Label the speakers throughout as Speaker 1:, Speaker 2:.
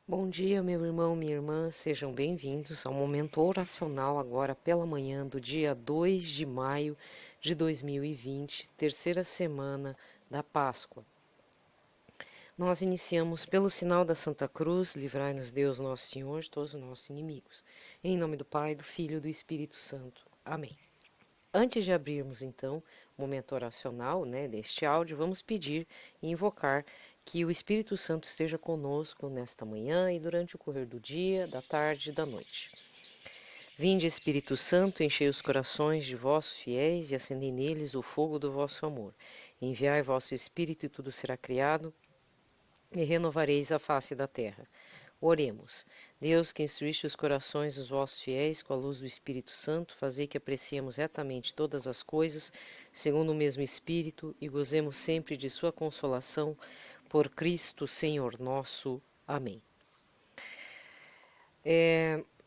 Speaker 1: Bom dia, meu irmão, minha irmã, sejam bem-vindos ao momento oracional agora pela manhã do dia 2 de maio de 2020, terceira semana da Páscoa. Nós iniciamos pelo sinal da Santa Cruz, livrai-nos Deus nosso Senhor de todos os nossos inimigos. Em nome do Pai, do Filho e do Espírito Santo. Amém. Antes de abrirmos então o momento oracional, deste áudio, vamos pedir e invocar que o Espírito Santo esteja conosco nesta manhã e durante o correr do dia, da tarde e da noite. Vinde, Espírito Santo, enchei os corações de vossos fiéis e acendei neles o fogo do vosso amor. Enviai vosso Espírito e tudo será criado e renovareis a face da terra. Oremos. Deus, que instruíste os corações dos vossos fiéis com a luz do Espírito Santo, fazei que apreciemos retamente todas as coisas, segundo o mesmo Espírito, e gozemos sempre de sua consolação, por Cristo Senhor nosso. Amém.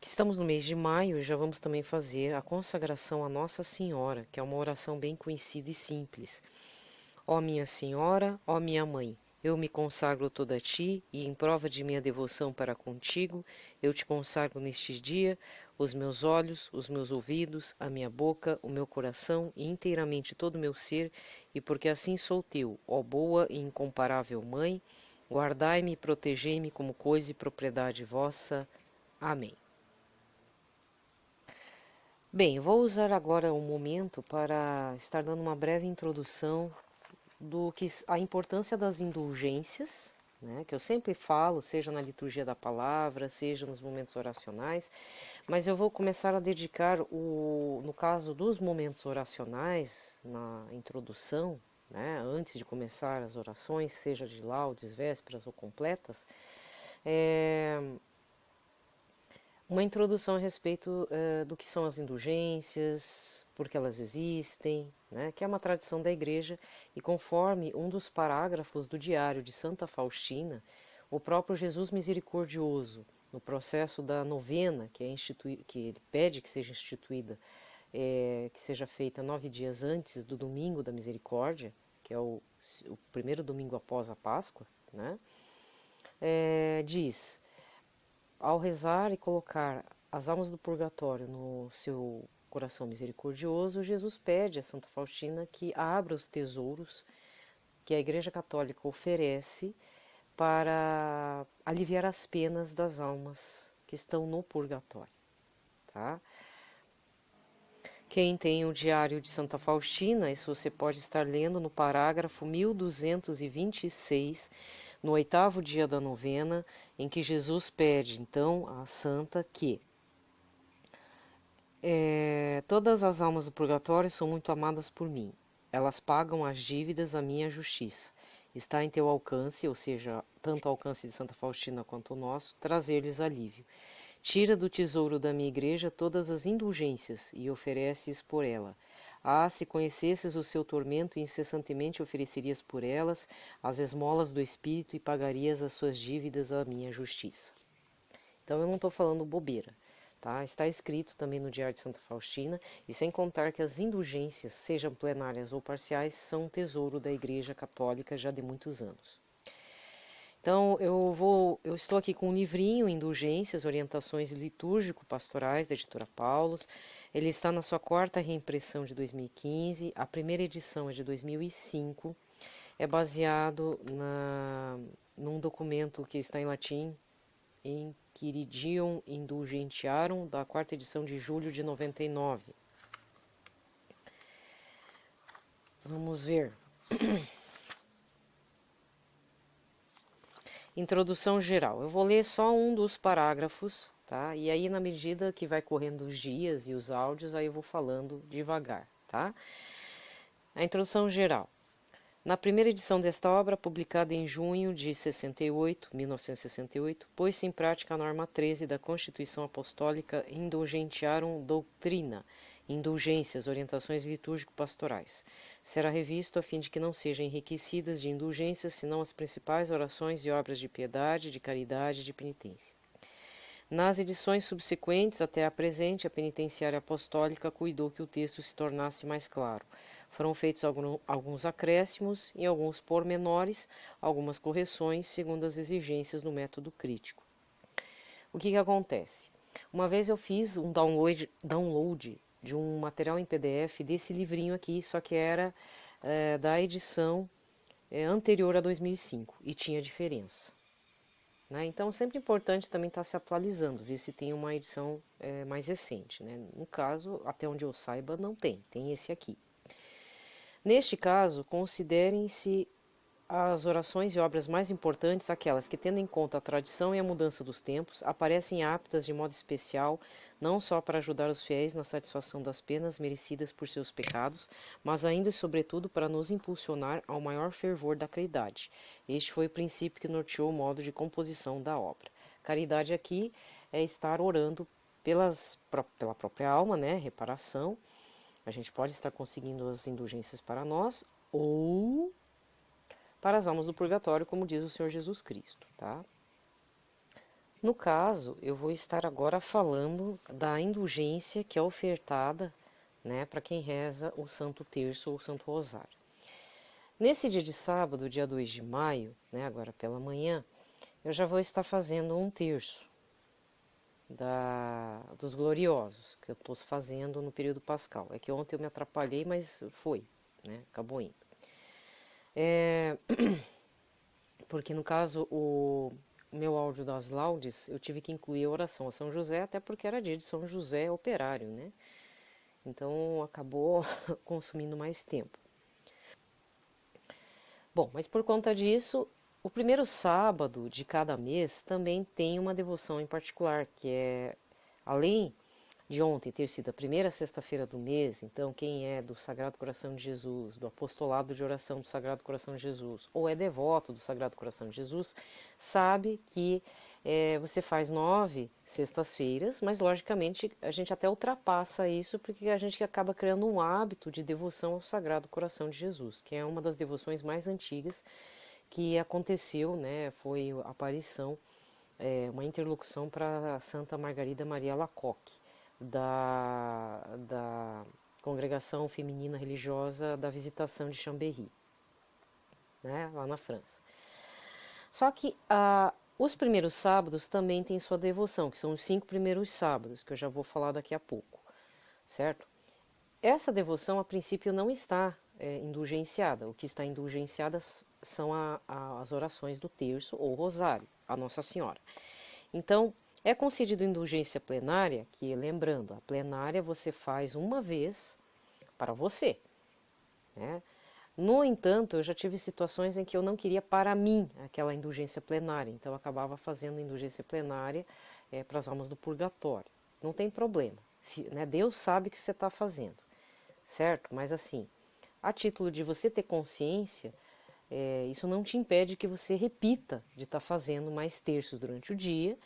Speaker 1: Estamos no mês de maio e já vamos também fazer a consagração à Nossa Senhora, que é uma oração bem conhecida e simples. Ó minha Senhora, ó minha Mãe, eu me consagro toda a ti e, em prova de minha devoção para contigo, eu te consagro neste dia os meus olhos, os meus ouvidos, a minha boca, o meu coração e inteiramente todo o meu ser, e porque assim sou teu, ó boa e incomparável Mãe, guardai-me e protegei-me como coisa e propriedade vossa. Amém. Bem, vou usar agora um momento para estar dando uma breve introdução do que a importância das indulgências, que eu sempre falo, seja na liturgia da palavra, seja nos momentos oracionais, mas eu vou começar a dedicar, no caso dos momentos oracionais, na introdução, antes de começar as orações, seja de laudes, vésperas ou completas, uma introdução a respeito do que são as indulgências, por que elas existem, que é uma tradição da Igreja, e conforme um dos parágrafos do diário de Santa Faustina, o próprio Jesus Misericordioso, no processo da novena, que ele pede que seja instituída, que seja feita 9 dias antes do Domingo da Misericórdia, que é o primeiro domingo após a Páscoa, diz: ao rezar e colocar as almas do purgatório no seu coração misericordioso, Jesus pede a Santa Faustina que abra os tesouros que a Igreja Católica oferece para aliviar as penas das almas que estão no purgatório. Tá? Quem tem o Diário de Santa Faustina, isso você pode estar lendo no parágrafo 1226, no 8º dia da novena, em que Jesus pede, então, à santa que todas as almas do purgatório são muito amadas por mim. Elas pagam as dívidas à minha justiça. Está em teu alcance, ou seja, tanto ao alcance de Santa Faustina quanto o nosso, trazer-lhes alívio. Tira do tesouro da minha igreja todas as indulgências e ofereces por ela. Ah, se conhecesses o seu tormento, incessantemente oferecerias por elas as esmolas do Espírito e pagarias as suas dívidas à minha justiça. Então eu não estou falando bobeira, tá? Está escrito também no Diário de Santa Faustina, e sem contar que as indulgências, sejam plenárias ou parciais, são um tesouro da Igreja Católica já de muitos anos. Então, eu estou aqui com um livrinho, Indulgências, Orientações Litúrgico-Pastorais, da editora Paulus. Ele está na sua 4ª reimpressão de 2015, a primeira edição é de 2005. É baseado num documento que está em latim, em Quiridium Indulgentiarum, da 4ª edição de julho de 99. Vamos ver. Introdução geral. Eu vou ler só um dos parágrafos, tá? E aí, na medida que vai correndo os dias e os áudios, aí eu vou falando devagar, tá? A introdução geral. Na primeira edição desta obra, publicada em junho de 1968, pôs-se em prática a norma 13 da Constituição Apostólica Indulgentiarum Doctrina, Indulgências, Orientações Litúrgico-Pastorais. Será revisto a fim de que não sejam enriquecidas de indulgências, senão as principais orações e obras de piedade, de caridade e de penitência. Nas edições subsequentes, até a presente, a Penitenciária Apostólica cuidou que o texto se tornasse mais claro. Foram feitos alguns acréscimos e alguns pormenores, algumas correções, segundo as exigências do método crítico. O que acontece? Uma vez eu fiz um download de um material em PDF desse livrinho aqui, só que era da edição anterior a 2005 e tinha diferença. Né? Então, sempre importante também estar se atualizando, ver se tem uma edição mais recente. Né? No caso, até onde eu saiba, não tem, tem esse aqui. Neste caso, considerem-se as orações e obras mais importantes aquelas que, tendo em conta a tradição e a mudança dos tempos, aparecem aptas de modo especial não só para ajudar os fiéis na satisfação das penas merecidas por seus pecados, mas ainda e sobretudo para nos impulsionar ao maior fervor da caridade. Este foi o princípio que norteou o modo de composição da obra. Caridade aqui é estar orando pela própria alma, né? Reparação. A gente pode estar conseguindo as indulgências para nós ou para as almas do purgatório, como diz o Senhor Jesus Cristo, tá? No caso, eu vou estar agora falando da indulgência que é ofertada, né, para quem reza o Santo Terço ou o Santo Rosário. Nesse dia de sábado, dia 2 de maio, né, agora pela manhã, eu já vou estar fazendo um terço dos gloriosos, que eu estou fazendo no período pascal. É que ontem eu me atrapalhei, mas foi, né, acabou indo. Porque no caso, o meu áudio das laudes, eu tive que incluir a oração a São José, até porque era dia de São José operário, né? Então acabou consumindo mais tempo. Bom, mas por conta disso, o primeiro sábado de cada mês também tem uma devoção em particular, que é, além de ontem ter sido a primeira sexta-feira do mês, então quem é do Sagrado Coração de Jesus, do apostolado de oração do Sagrado Coração de Jesus, ou é devoto do Sagrado Coração de Jesus, sabe que você faz 9 sextas-feiras, mas logicamente a gente até ultrapassa isso porque a gente acaba criando um hábito de devoção ao Sagrado Coração de Jesus, que é uma das devoções mais antigas que aconteceu, né? Foi a aparição, uma interlocução para Santa Margarida Maria Alacoque, da Congregação Feminina Religiosa da Visitação de Chambéry, né, lá na França. Só que os primeiros sábados também têm sua devoção, que são os 5 primeiros sábados, que eu já vou falar daqui a pouco, certo? Essa devoção, a princípio, não está indulgenciada. O que está indulgenciada são as orações do terço ou rosário, a Nossa Senhora. Então, é concedido indulgência plenária, que, lembrando, a plenária você faz uma vez para você, né? No entanto, eu já tive situações em que eu não queria para mim aquela indulgência plenária, então eu acabava fazendo indulgência plenária para as almas do purgatório. Não tem problema, né? Deus sabe o que você está fazendo, certo? Mas assim, a título de você ter consciência, isso não te impede que você repita de estar fazendo mais terços durante o dia,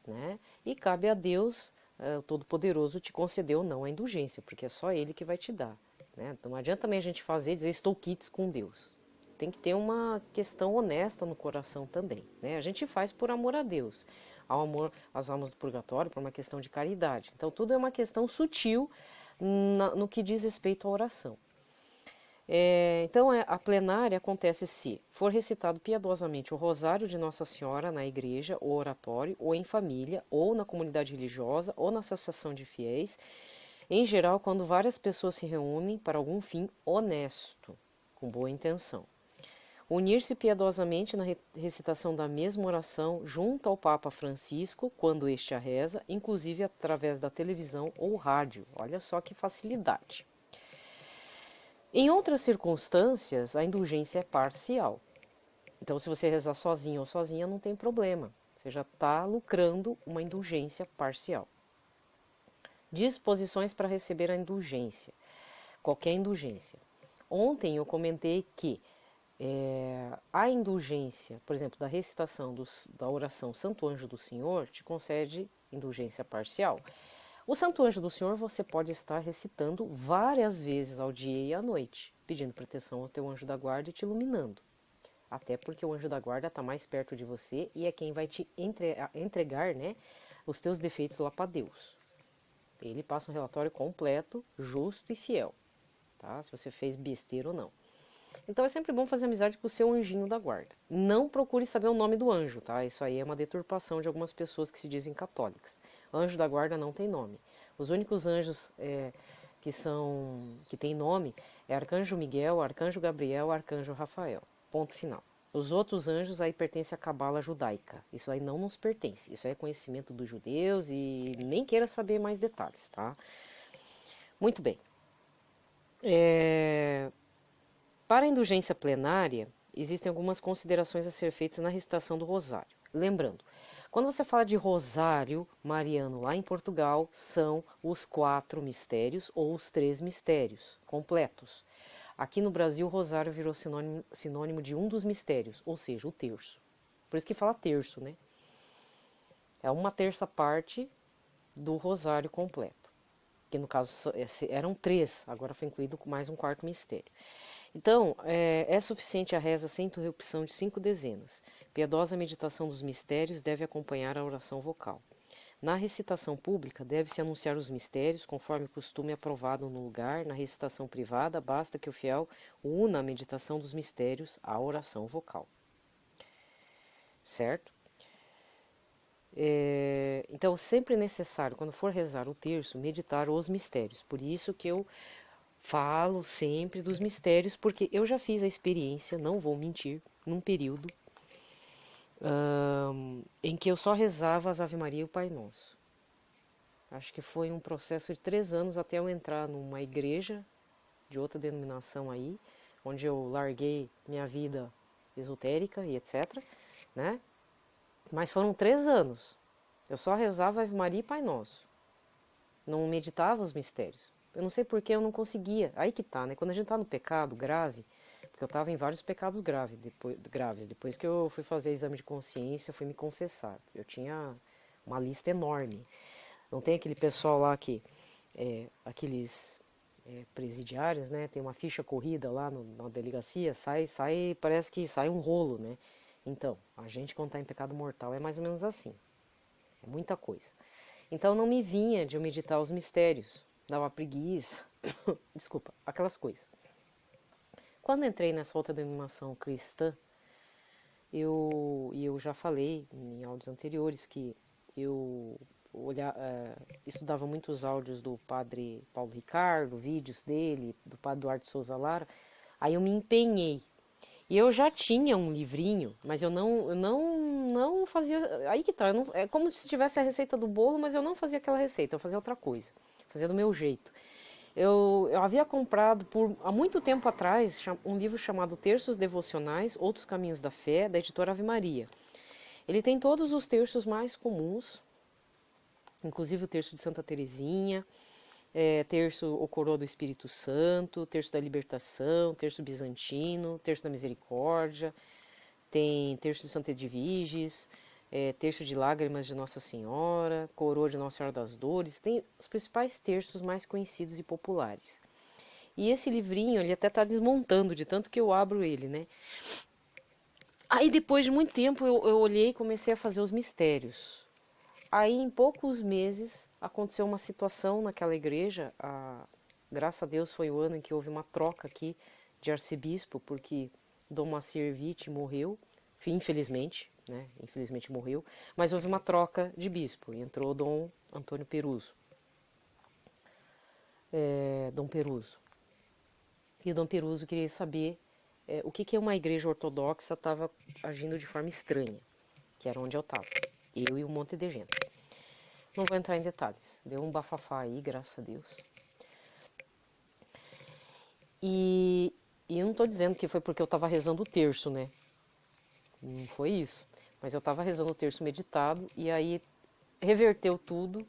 Speaker 1: né? E cabe a Deus, o Todo-Poderoso, te conceder ou não a indulgência, porque é só Ele que vai te dar. Né? Então não adianta também a gente fazer e dizer estou quites com Deus. Tem que ter uma questão honesta no coração também. Né? A gente faz por amor a Deus, ao amor às almas do purgatório, por uma questão de caridade. Então tudo é uma questão sutil no que diz respeito à oração. Então, a plenária acontece se for recitado piedosamente o rosário de Nossa Senhora na igreja, ou oratório, ou em família, ou na comunidade religiosa, ou na associação de fiéis, em geral, quando várias pessoas se reúnem para algum fim honesto, com boa intenção. Unir-se piedosamente na recitação da mesma oração junto ao Papa Francisco, quando este a reza, inclusive através da televisão ou rádio. Olha só que facilidade. Em outras circunstâncias, a indulgência é parcial. Então, se você rezar sozinho ou sozinha, não tem problema. Você já está lucrando uma indulgência parcial. Disposições para receber a indulgência. Qualquer indulgência. Ontem eu comentei que a indulgência, por exemplo, da recitação da oração Santo Anjo do Senhor, te concede indulgência parcial. O Santo Anjo do Senhor você pode estar recitando várias vezes ao dia e à noite, pedindo proteção ao teu anjo da guarda e te iluminando. Até porque o anjo da guarda está mais perto de você e é quem vai te entregar, né, os teus defeitos lá para Deus. Ele passa um relatório completo, justo e fiel, tá? Se você fez besteira ou não. Então é sempre bom fazer amizade com o seu anjinho da guarda. Não procure saber o nome do anjo, tá? Isso aí é uma deturpação de algumas pessoas que se dizem católicas. Anjo da guarda não tem nome. Os únicos anjos que têm nome é Arcanjo Miguel, Arcanjo Gabriel, Arcanjo Rafael. Ponto final. Os outros anjos aí pertencem à cabala judaica. Isso aí não nos pertence. Isso aí é conhecimento dos judeus e nem queira saber mais detalhes, tá? Muito bem. Para a indulgência plenária, existem algumas considerações a ser feitas na recitação do rosário. Lembrando, quando você fala de rosário mariano lá em Portugal, são os 4 mistérios ou os 3 mistérios completos. Aqui no Brasil, o rosário virou sinônimo de um dos mistérios, ou seja, o terço. Por isso que fala terço, né? É uma terça parte do rosário completo. Que no caso eram 3, agora foi incluído mais um 4º mistério. Então, é suficiente a reza sem interrupção de 5 dezenas. Piedosa meditação dos mistérios deve acompanhar a oração vocal. Na recitação pública, deve-se anunciar os mistérios, conforme costume aprovado no lugar. Na recitação privada, basta que o fiel una a meditação dos mistérios à oração vocal. Certo? Então, sempre é necessário, quando for rezar o terço, meditar os mistérios. Por isso que eu falo sempre dos mistérios, porque eu já fiz a experiência, não vou mentir, num período em que eu só rezava as Ave Maria e o Pai Nosso. Acho que foi um processo de 3 anos até eu entrar numa igreja de outra denominação aí, onde eu larguei minha vida esotérica e etc, né? Mas foram 3 anos. Eu só rezava Ave Maria e Pai Nosso. Não meditava os mistérios. Eu não sei porque eu não conseguia. Aí que tá, né? Quando a gente tá no pecado grave, porque eu estava em vários pecados graves. Depois que eu fui fazer exame de consciência, fui me confessar. Eu tinha uma lista enorme. Não tem aquele pessoal lá que, aqueles presidiários, né? Tem uma ficha corrida lá na delegacia, parece que sai um rolo, né? Então, a gente quando está em pecado mortal é mais ou menos assim. É muita coisa. Então não me vinha de eu meditar os mistérios. Dava preguiça, desculpa, aquelas coisas. Quando entrei nessa outra denominação cristã, eu já falei em áudios anteriores que eu estudava muitos áudios do padre Paulo Ricardo, vídeos dele, do padre Duarte Souza Lara, aí eu me empenhei. E eu já tinha um livrinho, mas eu não fazia. Aí que tá, é como se tivesse a receita do bolo, mas eu não fazia aquela receita, eu fazia outra coisa, fazia do meu jeito. Eu havia comprado há muito tempo atrás um livro chamado Terços Devocionais, Outros Caminhos da Fé, da editora Ave Maria. Ele tem todos os terços mais comuns, inclusive o terço de Santa Teresinha, terço O Coroa do Espírito Santo, terço da Libertação, terço bizantino, terço da Misericórdia, tem terço de Santa Edviges, terço de Lágrimas de Nossa Senhora, Coroa de Nossa Senhora das Dores, tem os principais terços mais conhecidos e populares. E esse livrinho, ele até está desmontando de tanto que eu abro ele, né? Aí depois de muito tempo eu olhei e comecei a fazer os mistérios. Aí em poucos meses aconteceu uma situação naquela igreja, graças a Deus foi o ano em que houve uma troca aqui de arcebispo, porque Dom Moacir Witt morreu, infelizmente, né? Infelizmente morreu, mas houve uma troca de bispo e entrou Dom Antônio Peruso. Dom Peruso. E o Dom Peruso queria saber o que uma igreja ortodoxa estava agindo de forma estranha, que era onde eu estava, eu e um monte de gente. Não vou entrar em detalhes, deu um bafafá aí, graças a Deus. E eu não estou dizendo que foi porque eu estava rezando o terço, né? Não foi isso. Mas eu estava rezando o terço meditado e aí reverteu tudo.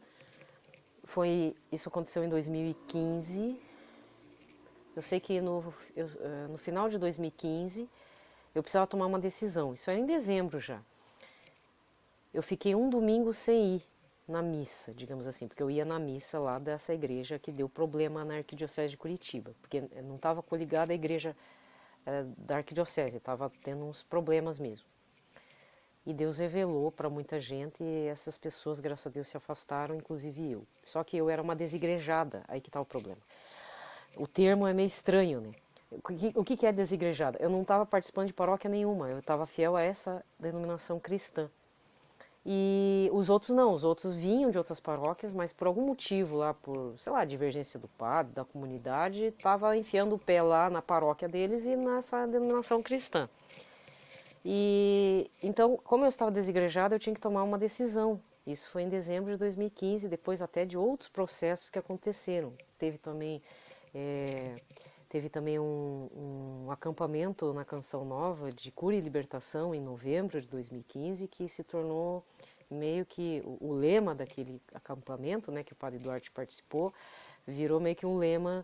Speaker 1: Isso aconteceu em 2015. Eu sei que no final de 2015 eu precisava tomar uma decisão. Isso era em dezembro já. Eu fiquei um domingo sem ir na missa, digamos assim, porque eu ia na missa lá dessa igreja que deu problema na Arquidiocese de Curitiba, porque não estava coligada à igreja da Arquidiocese, estava tendo uns problemas mesmo. E Deus revelou para muita gente e essas pessoas, graças a Deus, se afastaram, inclusive eu. Só que eu era uma desigrejada, aí que está o problema. O termo é meio estranho, né? O que é desigrejada? Eu não estava participando de paróquia nenhuma, eu estava fiel a essa denominação cristã. E os outros não, os outros vinham de outras paróquias, mas por algum motivo lá, por, sei lá, divergência do padre, da comunidade, estava enfiando o pé lá na paróquia deles e nessa denominação cristã. E então, como eu estava desigrejada, eu tinha que tomar uma decisão. Isso foi em dezembro de 2015, depois até de outros processos que aconteceram. É, teve também um acampamento na Canção Nova de cura e libertação em novembro de 2015, que se tornou meio que o lema daquele acampamento, né, que o padre Duarte participou, virou meio que um lema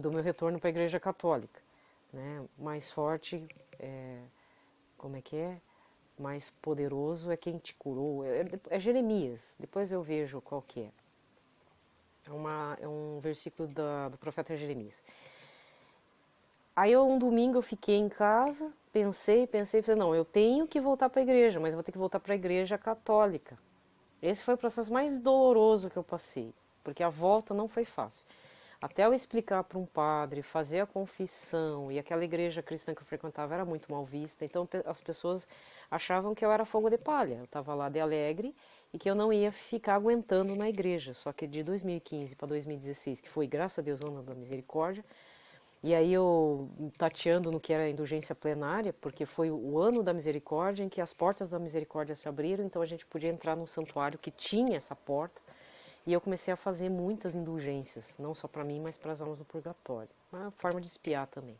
Speaker 1: do meu retorno para a Igreja Católica, né? Mais forte, como é que é? Mais poderoso é quem te curou. É Jeremias, depois eu vejo qual que é. É um versículo do profeta Jeremias. Aí um domingo eu fiquei em casa, pensei, falei, não, eu tenho que voltar para a igreja, mas eu vou ter que voltar para a igreja católica. Esse foi o processo mais doloroso que eu passei, porque a volta não foi fácil. Até eu explicar para um padre, fazer a confissão, e aquela igreja cristã que eu frequentava era muito mal vista, então as pessoas achavam que eu era fogo de palha, eu estava lá de alegre e que eu não ia ficar aguentando na igreja. Só que de 2015 para 2016, que foi, graças a Deus, o ano da misericórdia, e aí eu tateando no que era a indulgência plenária, porque foi o ano da misericórdia em que as portas da misericórdia se abriram, então a gente podia entrar num santuário que tinha essa porta, e eu comecei a fazer muitas indulgências, não só para mim, mas para as almas do purgatório. Uma forma de espiar também.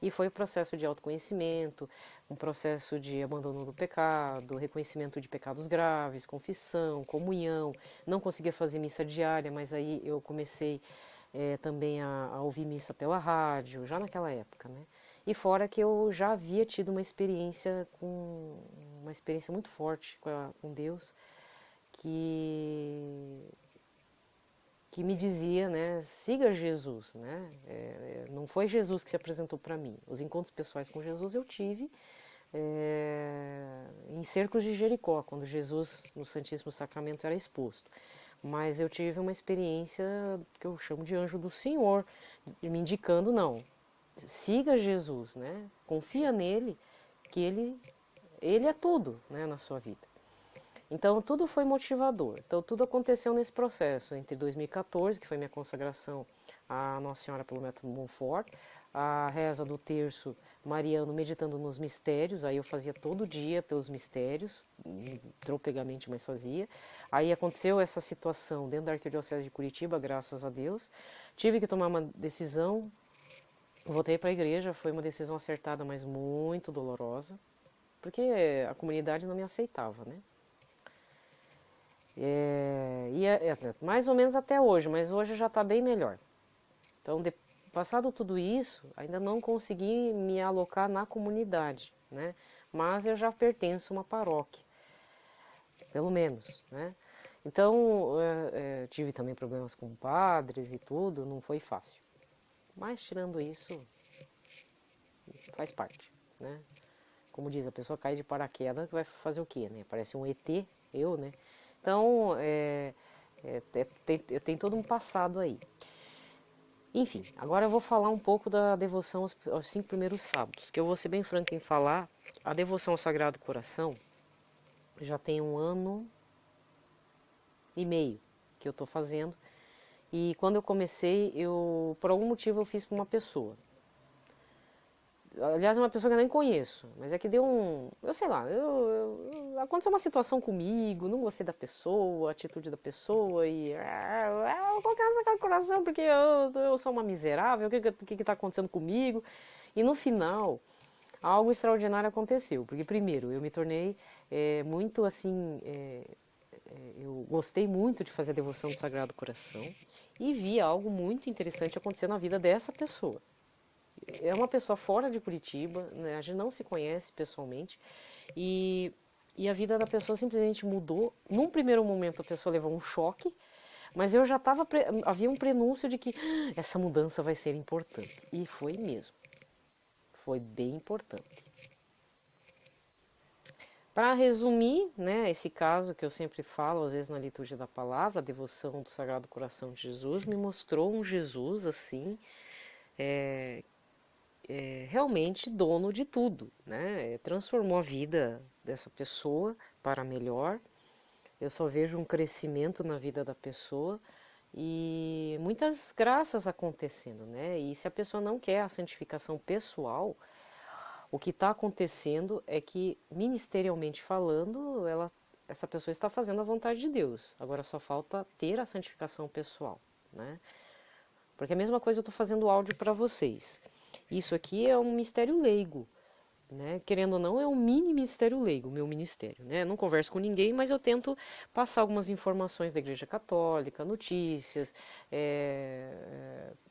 Speaker 1: E foi o processo de autoconhecimento, um processo de abandono do pecado, reconhecimento de pecados graves, confissão, comunhão. Não conseguia fazer missa diária, mas aí eu comecei também a ouvir missa pela rádio, já naquela época, né? E fora que eu já havia tido uma experiência muito forte com Deus, que me dizia, né, siga Jesus, né? Não foi Jesus que se apresentou para mim. Os encontros pessoais com Jesus eu tive em cercos de Jericó, quando Jesus no Santíssimo Sacramento era exposto. Mas eu tive uma experiência que eu chamo de anjo do Senhor, me indicando, não, siga Jesus, né? Confia nele, que ele é tudo, né, na sua vida. Então, tudo foi motivador. Então, tudo aconteceu nesse processo, entre 2014, que foi minha consagração à Nossa Senhora pelo método Montfort, a reza do terço mariano meditando nos mistérios, aí eu fazia todo dia pelos mistérios, tropegamente, mas fazia. Aí aconteceu essa situação dentro da Arquidiocese de Curitiba, graças a Deus. Tive que tomar uma decisão, voltei para a igreja, foi uma decisão acertada, mas muito dolorosa, porque a comunidade não me aceitava, né? Mais ou menos até hoje, mas hoje já está bem melhor. Então, passado tudo isso, ainda não consegui me alocar na comunidade, né? Mas eu já pertenço a uma paróquia, pelo menos, né? Então, tive também problemas com padres e tudo, não foi fácil. Mas, tirando isso, faz parte, né? Como diz, a pessoa cai de paraquedas, vai fazer o quê, né? Parece um ET, eu, né? Então, tem todo um passado aí. Enfim, agora eu vou falar um pouco da devoção aos 5 primeiros sábados, que eu vou ser bem franca em falar. A devoção ao Sagrado Coração já tem 1 ano e meio que eu estou fazendo. E quando eu comecei, por algum motivo eu fiz para uma pessoa. Aliás, uma pessoa que eu nem conheço, mas é que deu eu sei lá, aconteceu uma situação comigo, não gostei da pessoa, a atitude da pessoa, e eu vou colocar no Sagrado Coração porque eu sou uma miserável, o que está acontecendo comigo? E no final, algo extraordinário aconteceu, porque primeiro, eu me tornei muito assim, eu gostei muito de fazer a devoção do Sagrado Coração, e vi algo muito interessante acontecer na vida dessa pessoa. É uma pessoa fora de Curitiba, né? A gente não se conhece pessoalmente, e a vida da pessoa simplesmente mudou. Num primeiro momento a pessoa levou um choque, mas eu já havia um prenúncio de que essa mudança vai ser importante, e foi mesmo, foi bem importante. Para resumir, né, esse caso que eu sempre falo, às vezes na liturgia da palavra, a devoção do Sagrado Coração de Jesus, me mostrou um Jesus assim, realmente dono de tudo, né? Transformou a vida dessa pessoa para melhor. Eu só vejo um crescimento na vida da pessoa e muitas graças acontecendo, né? E se a pessoa não quer a santificação pessoal, o que está acontecendo é que, ministerialmente falando, essa pessoa está fazendo a vontade de Deus. Agora só falta ter a santificação pessoal, né? Porque a mesma coisa eu estou fazendo áudio para vocês. Isso aqui é um mistério leigo, né? Querendo ou não, é um mini ministério leigo, o meu ministério, né? Eu não converso com ninguém, mas eu tento passar algumas informações da Igreja Católica, notícias,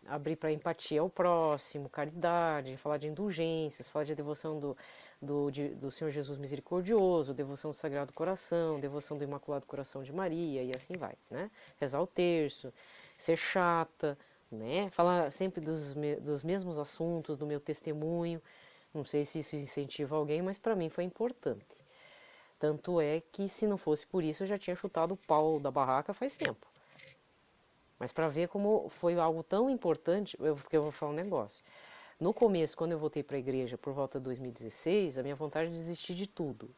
Speaker 1: abrir para empatia ao próximo, caridade, falar de indulgências, falar de devoção do Senhor Jesus Misericordioso, devoção do Sagrado Coração, devoção do Imaculado Coração de Maria, e assim vai, né? Rezar o terço, ser chata, né? Falar sempre dos mesmos assuntos, do meu testemunho. Não sei se isso incentiva alguém, mas para mim foi importante. Tanto é que se não fosse por isso eu já tinha chutado o pau da barraca faz tempo. Mas para ver como foi algo tão importante, porque eu vou falar um negócio. No começo, quando eu voltei para a igreja por volta de 2016, a minha vontade de desistir de tudo.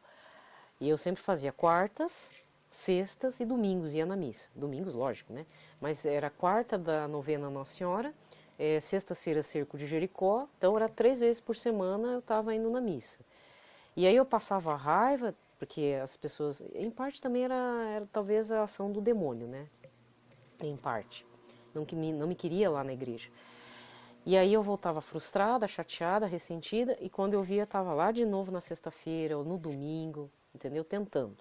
Speaker 1: E eu sempre fazia quartas, sextas e domingos, ia na missa. Domingos, lógico, né? Mas era quarta da novena Nossa Senhora, sextas-feiras Cerco de Jericó, então era 3 vezes por semana eu estava indo na missa. E aí eu passava raiva, porque as pessoas, em parte também era talvez a ação do demônio, né? Em parte. Não me queria lá na igreja. E aí eu voltava frustrada, chateada, ressentida, e quando eu via, estava lá de novo na sexta-feira ou no domingo, entendeu? Tentando.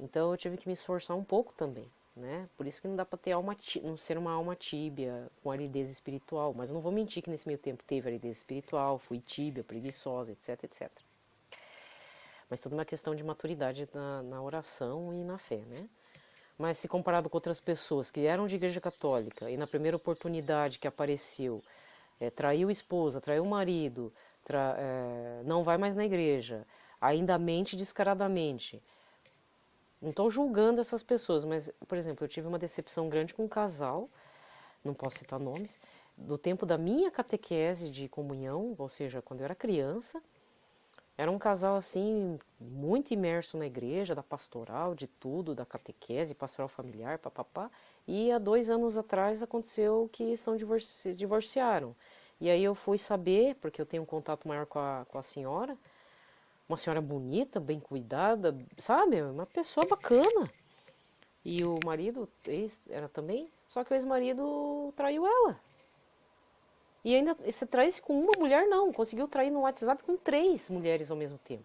Speaker 1: Então eu tive que me esforçar um pouco também, né? Por isso que não dá para ter não ser uma alma tíbia, com aridez espiritual. Mas eu não vou mentir que nesse meio tempo teve aridez espiritual, fui tíbia, preguiçosa, etc, etc. Mas tudo uma questão de maturidade na oração e na fé, né? Mas se comparado com outras pessoas que eram de igreja católica e na primeira oportunidade que apareceu, traiu esposa, traiu o marido, não vai mais na igreja, ainda mente descaradamente. Não estou julgando essas pessoas, mas, por exemplo, eu tive uma decepção grande com um casal, não posso citar nomes, do tempo da minha catequese de comunhão, ou seja, quando eu era criança. Era um casal, assim, muito imerso na igreja, da pastoral, de tudo, da catequese, pastoral familiar, papapá. E há 2 anos atrás aconteceu que se divorciaram. E aí eu fui saber, porque eu tenho um contato maior com a senhora, uma senhora bonita, bem cuidada, sabe? Uma pessoa bacana. E o marido, era também, só que o ex-marido traiu ela. E ainda se traísse com uma mulher, não. Conseguiu trair no WhatsApp com 3 mulheres ao mesmo tempo.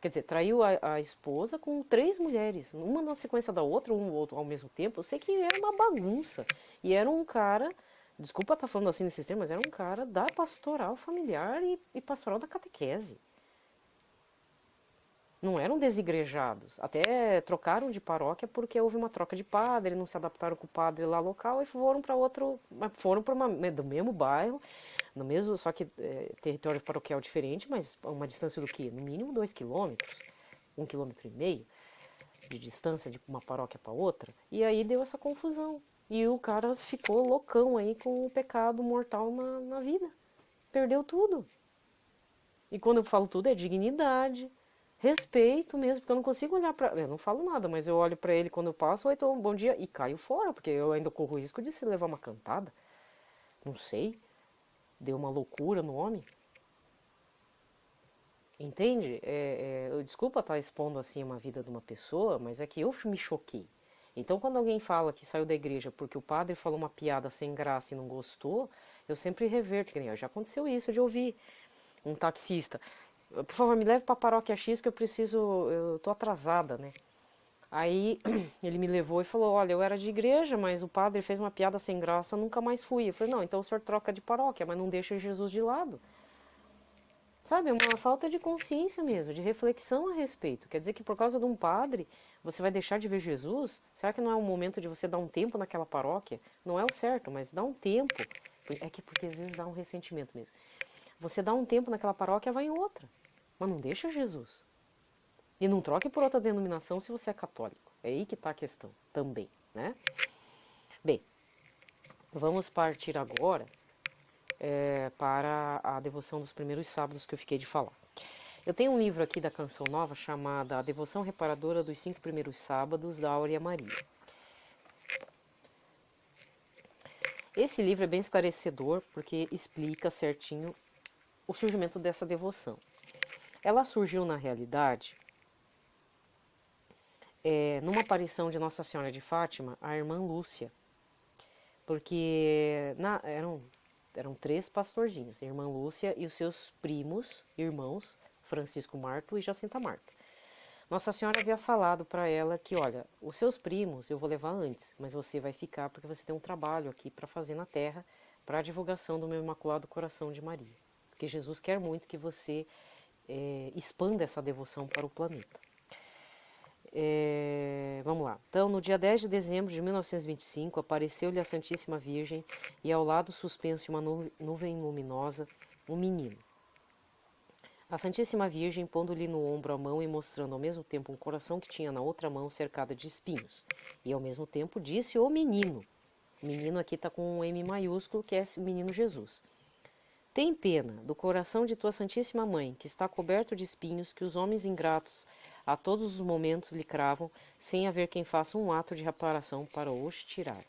Speaker 1: Quer dizer, traiu a esposa com 3 mulheres. Uma na sequência da outra, um ou outro ao mesmo tempo. Eu sei que era uma bagunça. E era um cara, desculpa estar falando assim nesses termos, mas era um cara da pastoral familiar e pastoral da catequese. Não eram desigrejados. Até trocaram de paróquia porque houve uma troca de padre, não se adaptaram com o padre lá local e foram para outro, foram para do mesmo bairro, no mesmo, só que território paroquial diferente, mas uma distância do quê? No mínimo 2 quilômetros, 1,5 quilômetro de distância de uma paróquia para outra. E aí deu essa confusão. E o cara ficou loucão aí com o pecado mortal na vida. Perdeu tudo. E quando eu falo tudo é dignidade, respeito mesmo, porque eu não consigo olhar para... Eu não falo nada, mas eu olho para ele quando eu passo, oi, então, bom dia, e caio fora, porque eu ainda corro o risco de se levar uma cantada. Não sei. Deu uma loucura no homem. Entende? Desculpa estar expondo assim uma vida de uma pessoa, mas é que eu me choquei. Então, quando alguém fala que saiu da igreja porque o padre falou uma piada sem graça e não gostou, eu sempre reverto, que nem já aconteceu isso de ouvir um taxista: por favor, me leve para a paróquia X que eu tô atrasada, né? Aí ele me levou e falou: olha, eu era de igreja, mas o padre fez uma piada sem graça, nunca mais fui. Eu falei: não, então o senhor troca de paróquia, mas não deixa Jesus de lado. Sabe, é uma falta de consciência mesmo, de reflexão a respeito. Quer dizer que por causa de um padre, você vai deixar de ver Jesus? Será que não é o momento de você dar um tempo naquela paróquia? Não é o certo, mas dá um tempo. Porque às vezes dá um ressentimento mesmo. Você dá um tempo naquela paróquia, vai em outra. Mas não deixa Jesus. E não troque por outra denominação se você é católico. É aí que está a questão também, né? Bem, vamos partir agora para a devoção dos primeiros sábados que eu fiquei de falar. Eu tenho um livro aqui da Canção Nova chamado A Devoção Reparadora dos 5 Primeiros Sábados, da Áurea Maria. Esse livro é bem esclarecedor porque explica certinho o surgimento dessa devoção. Ela surgiu na realidade numa aparição de Nossa Senhora de Fátima, a irmã Lúcia, porque eram 3 pastorzinhos, a irmã Lúcia e os seus irmãos, Francisco Marto e Jacinta Marta. Nossa Senhora havia falado para ela que, olha, os seus primos eu vou levar antes, mas você vai ficar porque você tem um trabalho aqui para fazer na terra para a divulgação do meu Imaculado Coração de Maria. Porque Jesus quer muito que você expanda essa devoção para o planeta. Vamos lá. Então, no dia 10 de dezembro de 1925, apareceu-lhe a Santíssima Virgem e ao lado suspenso uma nuvem luminosa, um menino. A Santíssima Virgem, pondo-lhe no ombro a mão e mostrando ao mesmo tempo um coração que tinha na outra mão cercado de espinhos. E ao mesmo tempo disse o menino. O menino aqui está com um M maiúsculo, que é o menino Jesus. Tem pena do coração de tua Santíssima Mãe, que está coberto de espinhos que os homens ingratos a todos os momentos lhe cravam, sem haver quem faça um ato de reparação para os tirar.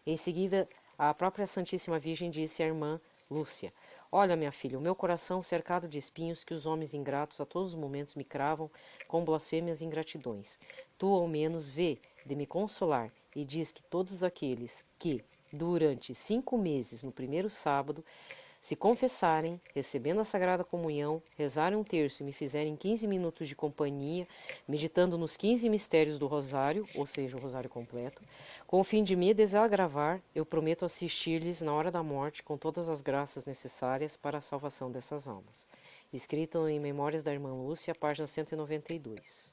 Speaker 1: Em seguida, a própria Santíssima Virgem disse à irmã Lúcia: olha, minha filha, o meu coração cercado de espinhos que os homens ingratos a todos os momentos me cravam com blasfêmias e ingratidões. Tu, ao menos, vê de me consolar e diz que todos aqueles que, durante 5 meses, no primeiro sábado, se confessarem, recebendo a Sagrada Comunhão, rezarem um terço e me fizerem 15 minutos de companhia, meditando nos 15 mistérios do Rosário, ou seja, o Rosário completo, com o fim de me desagravar, eu prometo assistir-lhes na hora da morte com todas as graças necessárias para a salvação dessas almas. Escrito em Memórias da Irmã Lúcia, página 192.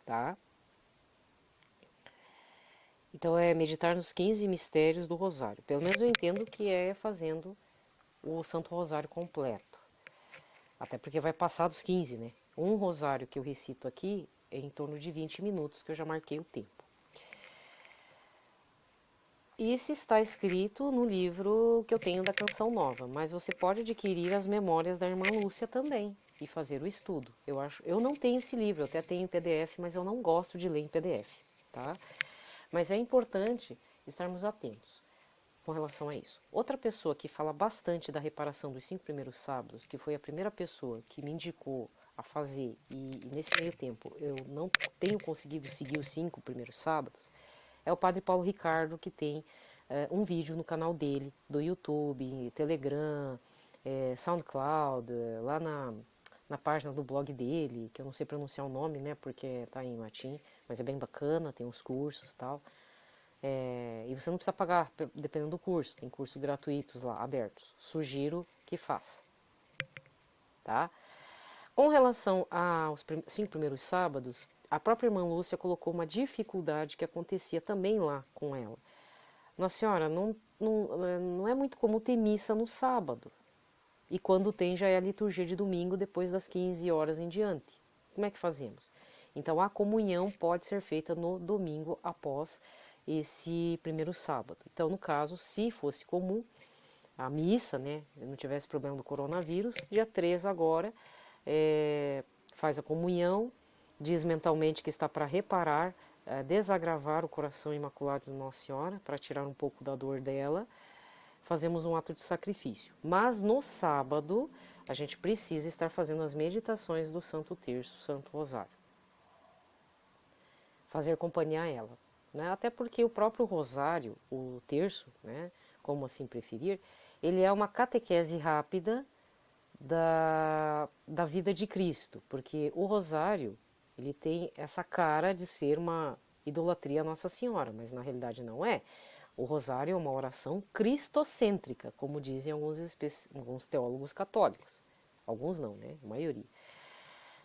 Speaker 1: Tá? Então é meditar nos 15 mistérios do Rosário. Pelo menos eu entendo que é fazendo o Santo Rosário completo. Até porque vai passar dos 15, né? Um rosário que eu recito aqui é em torno de 20 minutos, que eu já marquei o tempo. Isso está escrito no livro que eu tenho da Canção Nova, mas você pode adquirir as memórias da irmã Lúcia também e fazer o estudo. Eu não tenho esse livro, eu até tenho em PDF, mas eu não gosto de ler em PDF, tá? Mas é importante estarmos atentos com relação a isso. Outra pessoa que fala bastante da reparação dos 5 primeiros sábados, que foi a primeira pessoa que me indicou a fazer, e nesse meio tempo eu não tenho conseguido seguir os 5 primeiros sábados, é o Padre Paulo Ricardo, que tem um vídeo no canal dele, do YouTube, Telegram, SoundCloud, lá na página do blog dele, que eu não sei pronunciar o nome, né, porque está em latim, mas é bem bacana, tem uns cursos e tal. E você não precisa pagar, dependendo do curso, tem cursos gratuitos lá, abertos. Sugiro que faça. Tá? Com relação aos 5 primeiros sábados, a própria irmã Lúcia colocou uma dificuldade que acontecia também lá com ela. Nossa Senhora, não é muito comum ter missa no sábado. E quando tem, já é a liturgia de domingo, depois das 15 horas em diante. Como é que fazemos? Então, a comunhão pode ser feita no domingo após esse primeiro sábado. Então, no caso, se fosse comum, a missa, né, não tivesse problema do coronavírus, dia 3 agora, faz a comunhão, diz mentalmente que está para reparar, desagravar o coração imaculado de Nossa Senhora, para tirar um pouco da dor dela, fazemos um ato de sacrifício. Mas no sábado, a gente precisa estar fazendo as meditações do Santo Terço, Santo Rosário. Fazer companhia a ela. Né? Até porque o próprio Rosário, o terço, né, como assim preferir, ele é uma catequese rápida da vida de Cristo. Porque o Rosário, ele tem essa cara de ser uma idolatria a Nossa Senhora, mas na realidade não é. O Rosário é uma oração cristocêntrica, como dizem alguns teólogos católicos. Alguns não, né? A maioria.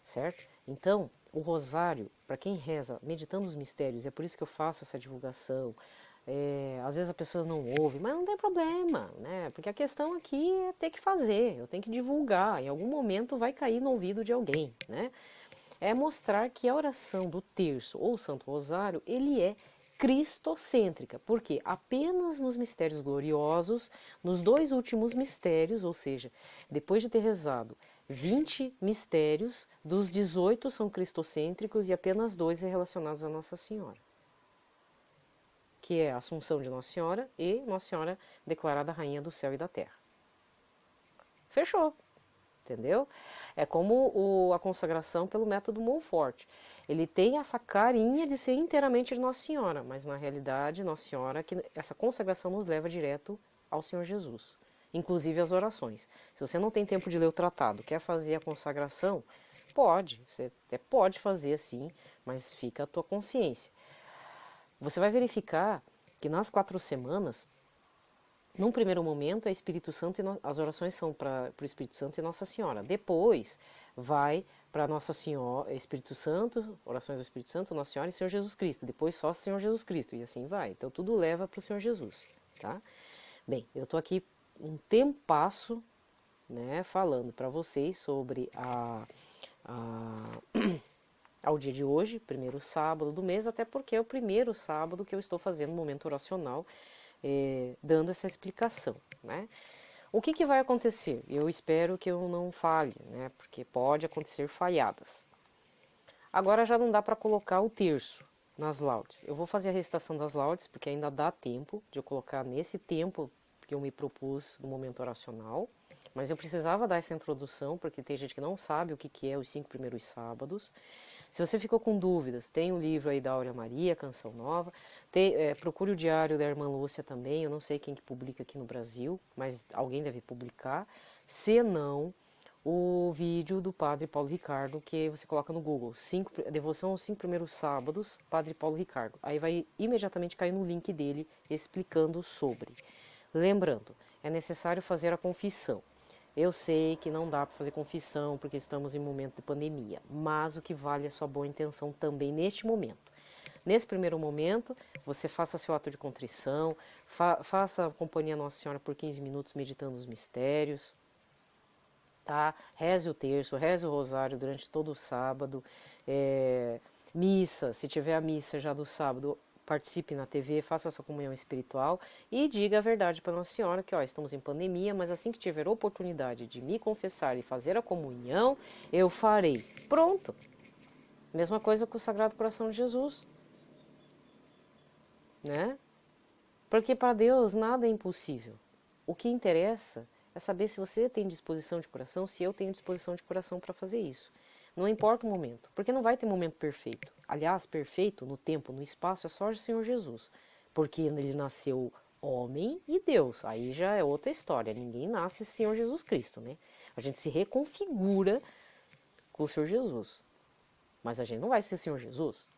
Speaker 1: Certo? Então, o Rosário, para quem reza meditando os mistérios, é por isso que eu faço essa divulgação. Às vezes a pessoa não ouve, mas não tem problema, né? Porque a questão aqui é ter que fazer, eu tenho que divulgar, em algum momento vai cair no ouvido de alguém, né? É mostrar que a oração do terço ou Santo Rosário, ele é cristocêntrica, porque apenas nos mistérios gloriosos, nos 2 últimos mistérios, ou seja, depois de ter rezado 20 mistérios, dos 18 são cristocêntricos e apenas 2 relacionados a Nossa Senhora, que é a Assunção de Nossa Senhora e Nossa Senhora declarada Rainha do Céu e da Terra. Fechou, entendeu? É como a consagração pelo método Montfort. Ele tem essa carinha de ser inteiramente de Nossa Senhora, mas na realidade, Nossa Senhora, que essa consagração nos leva direto ao Senhor Jesus, inclusive as orações. Se você não tem tempo de ler o tratado, quer fazer a consagração, você até pode fazer assim, mas fica a tua consciência. Você vai verificar que nas 4 semanas, num primeiro momento, é Espírito Santo as orações são para o Espírito Santo e Nossa Senhora. Depois vai para Nossa Senhora, Espírito Santo, orações ao Espírito Santo, Nossa Senhora e Senhor Jesus Cristo. Depois só Senhor Jesus Cristo e assim vai. Então tudo leva para o Senhor Jesus, tá? Bem, eu estou aqui um tempasso, né, falando para vocês sobre ao dia de hoje, primeiro sábado do mês, até porque é o primeiro sábado que eu estou fazendo o momento oracional, dando essa explicação, né? O que vai acontecer? Eu espero que eu não falhe, né? Porque pode acontecer falhadas. Agora já não dá para colocar o terço nas laudes. Eu vou fazer a recitação das laudes, porque ainda dá tempo de eu colocar nesse tempo que eu me propus no momento oracional. Mas eu precisava dar essa introdução, porque tem gente que não sabe o que é os 5 primeiros sábados. Se você ficou com dúvidas, tem o livro aí da Áurea Maria, Canção Nova. Procure o diário da irmã Lúcia também, eu não sei quem que publica aqui no Brasil, mas alguém deve publicar. Se não, o vídeo do Padre Paulo Ricardo, que você coloca no Google, Devoção aos 5 primeiros sábados, Padre Paulo Ricardo. Aí vai imediatamente cair no link dele explicando sobre. Lembrando, é necessário fazer a confissão. Eu sei que não dá para fazer confissão porque estamos em momento de pandemia, mas o que vale é a sua boa intenção também neste momento. Nesse primeiro momento, você faça seu ato de contrição, faça a companhia Nossa Senhora por 15 minutos meditando os mistérios, tá? Reze o terço, reze o rosário durante todo o sábado, missa, se tiver a missa já do sábado, participe na TV, faça a sua comunhão espiritual e diga a verdade para Nossa Senhora que estamos em pandemia, mas assim que tiver oportunidade de me confessar e fazer a comunhão, eu farei. Pronto! Mesma coisa com o Sagrado Coração de Jesus, né? Porque para Deus nada é impossível. O que interessa é saber se você tem disposição de coração, se eu tenho disposição de coração para fazer isso. Não importa o momento, porque não vai ter momento perfeito. Aliás, perfeito no tempo, no espaço, é só o Senhor Jesus. Porque ele nasceu homem e Deus. Aí já é outra história. Ninguém nasce Senhor Jesus Cristo, né? A gente se reconfigura com o Senhor Jesus. Mas a gente não vai ser Senhor Jesus.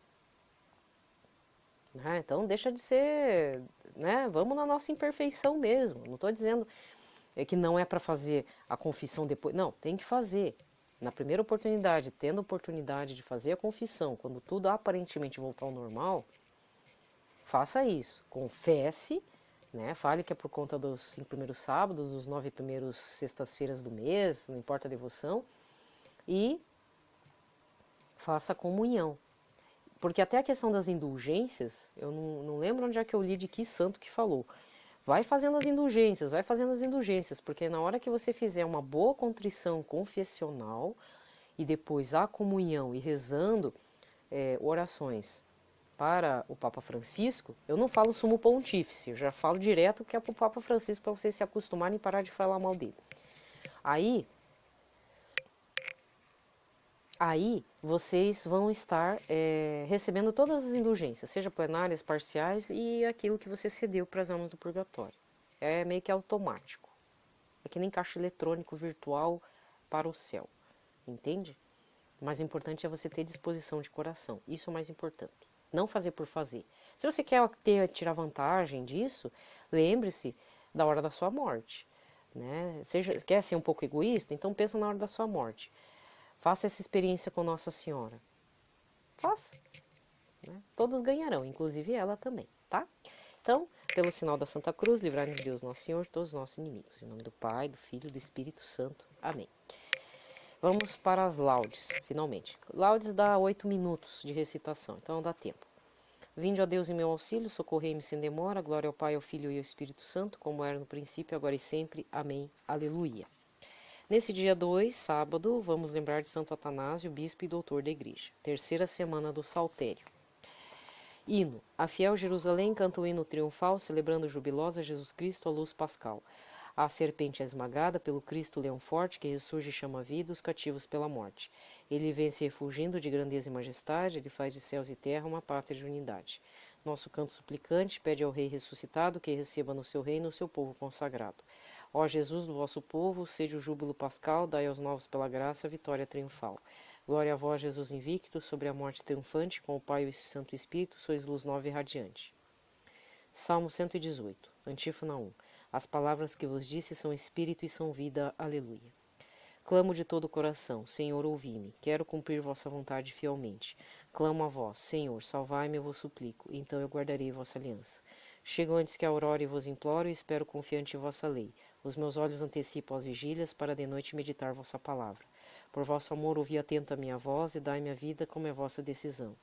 Speaker 1: Né? Então deixa de ser, né? Vamos na nossa imperfeição mesmo. Não estou dizendo que não é para fazer a confissão depois. Não, tem que fazer. Na primeira oportunidade, tendo oportunidade de fazer a confissão, quando tudo aparentemente voltar ao normal, faça isso. Confesse, né? Fale que é por conta dos 5 primeiros sábados, dos 9 primeiros sextas-feiras do mês, não importa a devoção, e faça a comunhão. Porque até a questão das indulgências, eu não lembro onde é que eu li de que santo que falou. Vai fazendo as indulgências, porque na hora que você fizer uma boa contrição confessional e depois a comunhão e rezando orações para o Papa Francisco, eu não falo sumo pontífice, eu já falo direto que é para o Papa Francisco, para vocês se acostumarem e parar de falar mal dele. Aí vocês vão estar recebendo todas as indulgências, seja plenárias, parciais e aquilo que você cedeu para as almas do purgatório. É meio que automático. É que nem caixa eletrônico virtual para o céu. Entende? Mas o importante é você ter disposição de coração. Isso é o mais importante. Não fazer por fazer. Se você quer tirar vantagem disso, lembre-se da hora da sua morte. Né? Quer ser um pouco egoísta? Então pensa na hora da sua morte. Faça essa experiência com Nossa Senhora. Faça. Né? Todos ganharão, inclusive ela também, tá? Então, pelo sinal da Santa Cruz, livrai-nos Deus Nosso Senhor, todos os nossos inimigos. Em nome do Pai, do Filho e do Espírito Santo. Amém. Vamos para as laudes, finalmente. Laudes dá 8 minutos de recitação, então dá tempo. Vinde, ó Deus, em meu auxílio, socorrei-me sem demora. Glória ao Pai, ao Filho e ao Espírito Santo, como era no princípio, agora e sempre. Amém. Aleluia. Nesse dia 2, sábado, vamos lembrar de Santo Atanásio, bispo e doutor da Igreja. Terceira semana do Saltério. Hino. A fiel Jerusalém canta o hino triunfal, celebrando jubilosa Jesus Cristo, a luz pascal. A serpente é esmagada pelo Cristo leão forte, que ressurge e chama a vida os cativos pela morte. Ele vence refugindo de grandeza e majestade, ele faz de céus e terra uma pátria de unidade. Nosso canto suplicante pede ao Rei ressuscitado que receba no seu reino o seu povo consagrado. Ó Jesus do vosso povo, sede o júbilo pascal, dai aos novos pela graça a vitória triunfal. Glória a vós, Jesus invicto, sobre a morte triunfante, com o Pai e o Santo Espírito, sois luz nova e radiante. Salmo 118, Antífona 1. As palavras que vos disse são espírito e são vida. Aleluia. Clamo de todo o coração, Senhor, ouvi-me. Quero cumprir vossa vontade fielmente. Clamo a vós, Senhor, salvai-me, eu vos suplico. Então eu guardarei vossa aliança. Chego antes que a aurora e vos imploro e espero confiante em vossa lei. Os meus olhos antecipam as vigílias para de noite meditar vossa palavra. Por vosso amor ouvi atento a minha voz e dai-me a vida como é vossa decisão.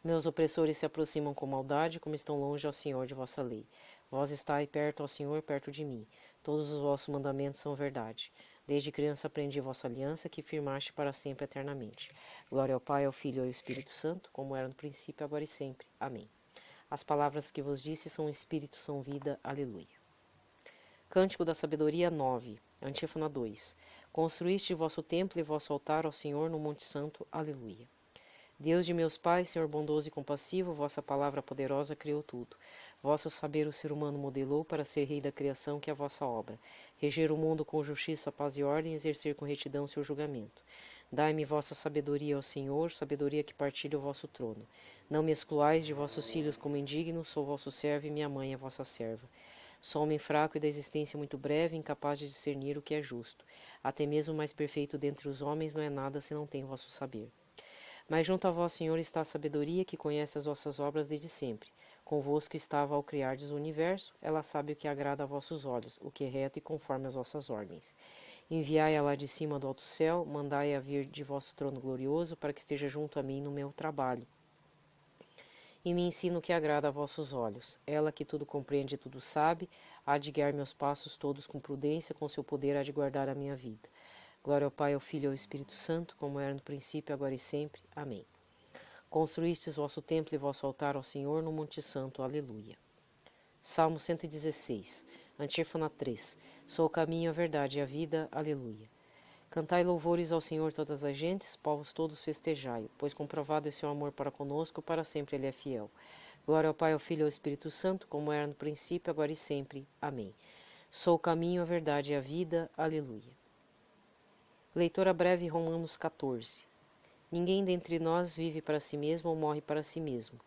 Speaker 1: Meus opressores se aproximam com maldade, como estão longe, ó Senhor, de vossa lei. Vós estáis perto, ó Senhor, perto de mim. Todos os vossos mandamentos são verdade. Desde criança aprendi vossa aliança, que firmaste para sempre eternamente. Glória ao Pai, ao Filho e ao Espírito Santo, como era no princípio, agora e sempre. Amém. As palavras que vos disse são espírito, são vida. Aleluia. Cântico da Sabedoria 9, Antífona 2. Construíste vosso templo e vosso altar, ó Senhor, no Monte Santo. Aleluia. Deus de meus pais, Senhor bondoso e compassivo, vossa palavra poderosa criou tudo. Vosso saber o ser humano modelou para ser rei da criação, que é a vossa obra. Reger o mundo com justiça, paz e ordem, exercer com retidão seu julgamento. Dai-me vossa sabedoria, ó Senhor, sabedoria que partilha o vosso trono. Não me excluais de vossos filhos como indigno, sou vosso servo e minha mãe é vossa serva. Sou homem fraco e da existência muito breve, incapaz de discernir o que é justo. Até mesmo o mais perfeito dentre os homens não é nada se não tem vosso saber. Mas junto a vós, Senhor, está a sabedoria que conhece as vossas obras desde sempre. Convosco estava ao criardes o universo, ela sabe o que agrada a vossos olhos, o que é reto e conforme as vossas ordens. Enviai-a lá de cima do alto céu, mandai-a vir de vosso trono glorioso, para que esteja junto a mim no meu trabalho. E me ensina o que agrada a vossos olhos. Ela que tudo compreende e tudo sabe, há de guiar meus passos todos com prudência, com seu poder há de guardar a minha vida. Glória ao Pai, ao Filho e ao Espírito Santo, como era no princípio, agora e sempre. Amém. Construístes vosso templo e vosso altar ao Senhor no Monte Santo. Aleluia. Salmo 116, Antífona 3. Sou o caminho, a verdade e a vida. Aleluia. Cantai louvores ao Senhor todas as gentes, povos todos festejai-o, pois comprovado é seu amor para conosco, para sempre ele é fiel. Glória ao Pai, ao Filho e ao Espírito Santo, como era no princípio, agora e sempre. Amém. Sou o caminho, a verdade e a vida. Aleluia. Leitura breve, Romanos 14. Ninguém dentre nós vive para si mesmo ou morre para si mesmo.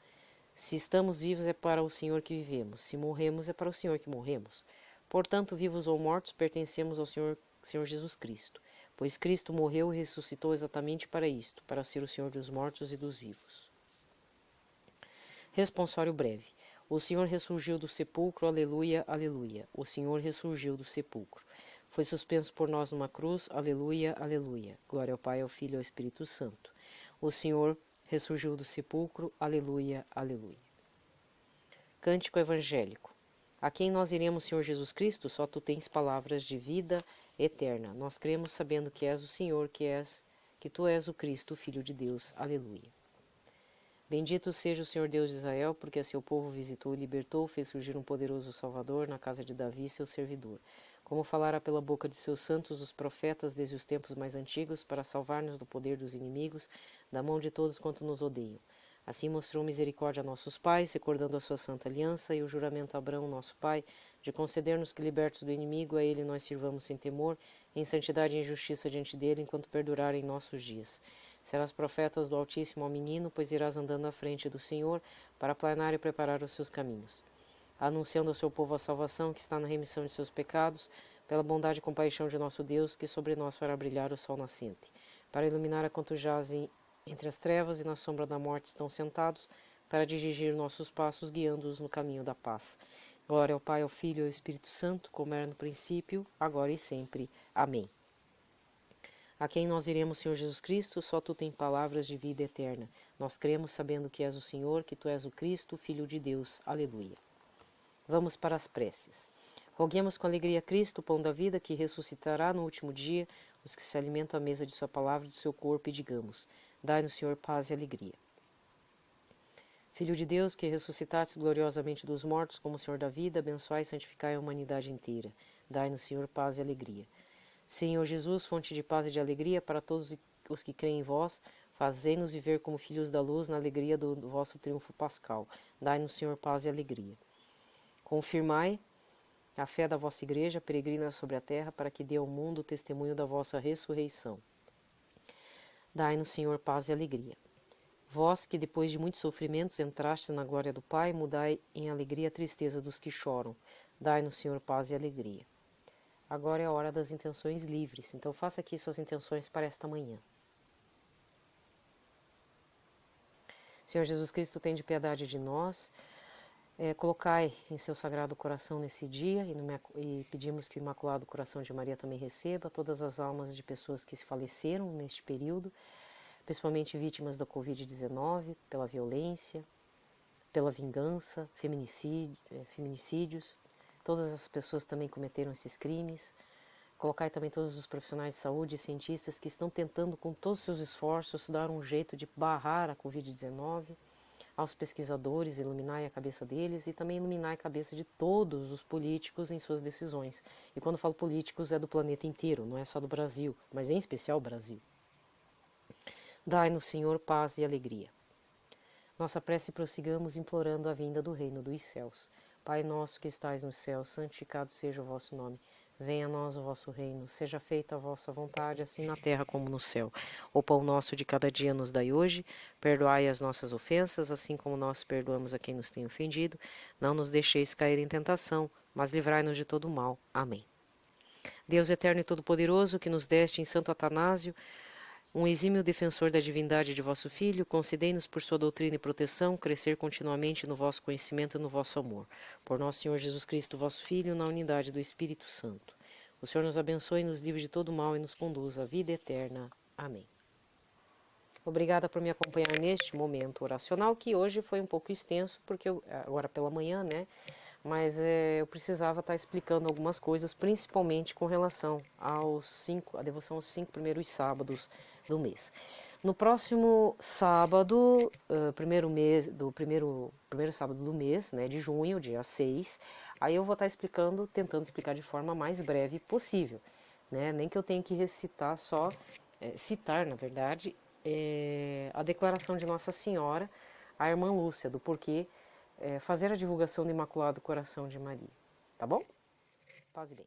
Speaker 1: Se estamos vivos é para o Senhor que vivemos, se morremos é para o Senhor que morremos. Portanto, vivos ou mortos, pertencemos ao Senhor Jesus Cristo. Pois Cristo morreu e ressuscitou exatamente para isto, para ser o Senhor dos mortos e dos vivos. Responsório breve. O Senhor ressurgiu do sepulcro, aleluia, aleluia. O Senhor ressurgiu do sepulcro. Foi suspenso por nós numa cruz, aleluia, aleluia. Glória ao Pai, ao Filho e ao Espírito Santo. O Senhor ressurgiu do sepulcro, aleluia, aleluia. Cântico evangélico. A quem nós iremos, Senhor Jesus Cristo? Só tu tens palavras de vida eterna. Nós cremos sabendo que és o Senhor, que tu és o Cristo, o Filho de Deus. Aleluia. Bendito seja o Senhor Deus de Israel, porque a seu povo visitou e libertou, fez surgir um poderoso Salvador na casa de Davi, seu servidor. Como falara pela boca de seus santos os profetas desde os tempos mais antigos, para salvar-nos do poder dos inimigos, da mão de todos quanto nos odeiam. Assim mostrou misericórdia a nossos pais, recordando a sua santa aliança e o juramento a Abraão, nosso pai, de conceder-nos que, libertos do inimigo, a ele nós sirvamos sem temor, em santidade e em justiça diante dele, enquanto perdurarem nossos dias. Serás profetas do Altíssimo ao menino, pois irás andando à frente do Senhor, para aplanar e preparar os seus caminhos, anunciando ao seu povo a salvação que está na remissão de seus pecados, pela bondade e compaixão de nosso Deus, que sobre nós fará brilhar o sol nascente, para iluminar a quantos jazem entre as trevas e na sombra da morte estão sentados, para dirigir nossos passos, guiando-os no caminho da paz. Glória ao Pai, ao Filho e ao Espírito Santo, como era no princípio, agora e sempre. Amém. A quem nós iremos, Senhor Jesus Cristo? Só Tu tem palavras de vida eterna. Nós cremos sabendo que és o Senhor, que Tu és o Cristo, Filho de Deus. Aleluia. Vamos para as preces. Roguemos com alegria a Cristo, o pão da vida, que ressuscitará no último dia os que se alimentam à mesa de sua palavra e do seu corpo, e digamos: dai-nos, Senhor, paz e alegria. Filho de Deus, que ressuscitastes gloriosamente dos mortos como Senhor da vida, abençoai e santificai a humanidade inteira. Dai-nos, Senhor, paz e alegria. Senhor Jesus, fonte de paz e de alegria para todos os que creem em vós, fazei-nos viver como filhos da luz na alegria do vosso triunfo pascal. Dai-nos, Senhor, paz e alegria. Confirmai a fé da vossa igreja peregrina sobre a terra, para que dê ao mundo o testemunho da vossa ressurreição. Dai-nos, Senhor, paz e alegria. Vós que depois de muitos sofrimentos entrastes na glória do Pai, mudai em alegria a tristeza dos que choram. Dai-nos, Senhor, paz e alegria. Agora é a hora das intenções livres, então faça aqui suas intenções para esta manhã. Senhor Jesus Cristo, tende piedade de nós. Colocai em seu sagrado coração nesse dia e pedimos que o Imaculado Coração de Maria também receba todas as almas de pessoas que se faleceram neste período, principalmente vítimas da Covid-19, pela violência, pela vingança, feminicídios. Todas as pessoas também cometeram esses crimes. Colocai também todos os profissionais de saúde e cientistas que estão tentando com todos os seus esforços dar um jeito de barrar a Covid-19. Aos pesquisadores, iluminai a cabeça deles e também iluminai a cabeça de todos os políticos em suas decisões. E quando falo políticos é do planeta inteiro, não é só do Brasil, mas em especial o Brasil. Dai-nos, Senhor, paz e alegria. Nossa prece prossigamos implorando a vinda do reino dos céus. Pai nosso que estais nos céus, santificado seja o vosso nome. Venha a nós o vosso reino, seja feita a vossa vontade, assim na terra como no céu. O pão nosso de cada dia nos dai hoje, perdoai as nossas ofensas, assim como nós perdoamos a quem nos tem ofendido. Não nos deixeis cair em tentação, mas livrai-nos de todo o mal. Amém. Deus eterno e todo-poderoso, que nos deste em Santo Atanásio, um exímio defensor da divindade de vosso Filho, concedei-nos por sua doutrina e proteção crescer continuamente no vosso conhecimento e no vosso amor. Por nosso Senhor Jesus Cristo, vosso Filho, na unidade do Espírito Santo. O Senhor nos abençoe, nos livre de todo mal e nos conduz à vida eterna. Amém. Obrigada por me acompanhar neste momento oracional, que hoje foi um pouco extenso, porque agora pela manhã, né? Mas eu precisava estar explicando algumas coisas, principalmente com relação à devoção aos 5 primeiros sábados do mês. No próximo sábado, primeiro sábado do mês, né, de junho, dia 6, aí eu vou estar tentando explicar de forma mais breve possível, né, nem que eu tenha que recitar citar, na verdade, a declaração de Nossa Senhora, a irmã Lúcia, do porquê fazer a divulgação do Imaculado Coração de Maria, tá bom? Paz e bem.